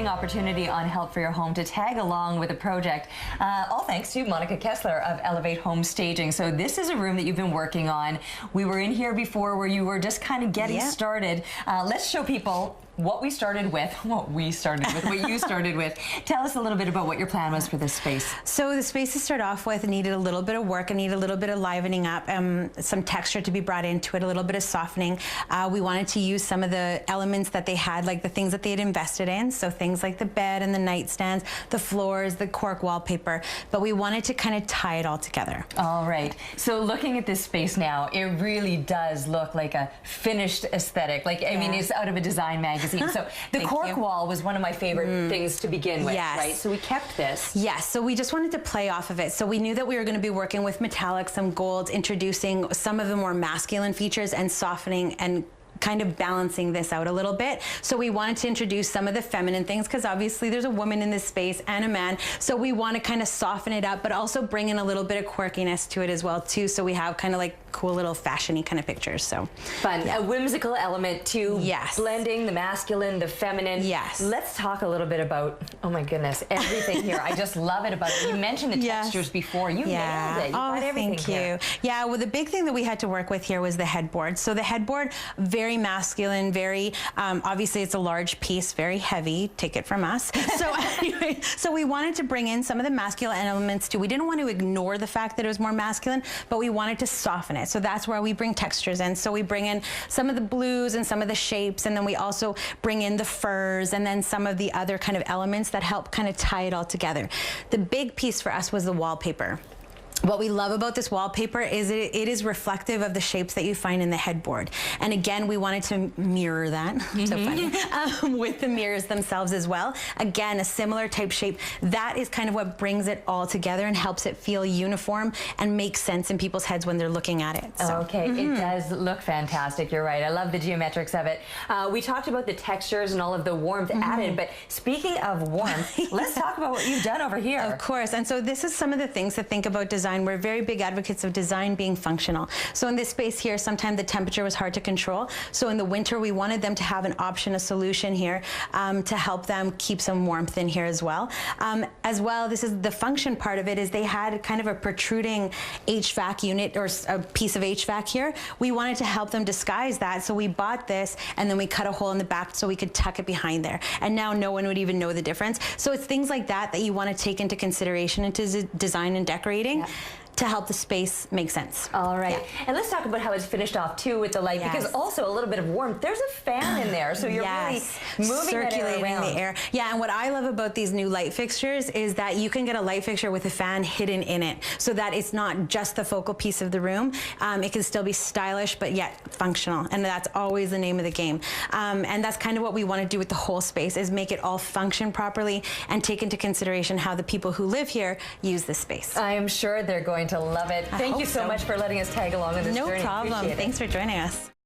exciting opportunity on Help for Your Home to tag along with a project. All thanks to Monica Kessler of Elevate Home Staging. So this is a room that you've been working on. We were in here before where you were just kind of getting started. Let's show people what you started with. Tell us a little bit about what your plan was for this space. So the space to start off with needed a little bit of work and needed a little bit of livening up, some texture to be brought into it, a little bit of softening. We wanted to use some of the elements that they had, like the things that they had invested in, so things like the bed and the nightstands, the floors, the cork wallpaper, but we wanted to kind of tie it all together. All right. So looking at this space now, it really does look like a finished aesthetic. Like, I mean, it's out of a design magazine. So the cork wall was one of my favorite things to begin with, right? So we kept this. Yes, so we just wanted to play off of it. So we knew that we were going to be working with metallics, some golds, introducing some of the more masculine features and softening and kind of balancing this out a little bit. So we wanted to introduce some of the feminine things because obviously there's a woman in this space and a man. So we want to kind of soften it up, but also bring in a little bit of quirkiness to it as well too. So we have kind of like cool little fashion-y kind of pictures. So fun, a whimsical element to blending the masculine, the feminine. Let's talk a little bit about, oh my goodness, everything here. I just love it about it. You mentioned the textures before. You nailed it. You got everything here. Yeah, well, the big thing that we had to work with here was the headboard. So the headboard, very masculine, very obviously it's a large piece, very heavy, take it from us. So anyway, so we wanted to bring in some of the masculine elements too. We didn't want to ignore the fact that it was more masculine, but we wanted to soften it. So that's where we bring textures in. So we bring in some of the blues and some of the shapes, and then we also bring in the furs and then some of the other kind of elements that help kind of tie it all together. The big piece for us was the wallpaper. What we love about this wallpaper is it is reflective of the shapes that you find in the headboard. And again, we wanted to mirror that, so funny, with the mirrors themselves as well. Again, a similar type shape. That is kind of what brings it all together and helps it feel uniform and make sense in people's heads when they're looking at it. So. Okay, it does look fantastic. You're right. I love the geometrics of it. We talked about the textures and all of the warmth added, but speaking of warmth, let's talk about what you've done over here. Of course, and so this is some of the things to think about design. We're very big advocates of design being functional. So in this space here, sometimes the temperature was hard to control. So in the winter, we wanted them to have an option, a solution here to help them keep some warmth in here as well. This is the function part of it, is they had kind of a protruding HVAC unit or a piece of HVAC here. We wanted to help them disguise that. So we bought this and then we cut a hole in the back so we could tuck it behind there. And now no one would even know the difference. So it's things like that that you want to take into consideration into design and decorating. To help the space make sense. All right. And let's talk about how it's finished off too with the light, because also a little bit of warmth. There's a fan in there, so you're really moving circulating that air the air. Yeah, and what I love about these new light fixtures is that you can get a light fixture with a fan hidden in it, so that it's not just the focal piece of the room. It can still be stylish, but yet functional, and that's always the name of the game. And that's kind of what we want to do with the whole space, is make it all function properly and take into consideration how the people who live here use this space. I am sure they're going to love it. Thank you so much for letting us tag along on this journey. No problem. Thanks for joining us.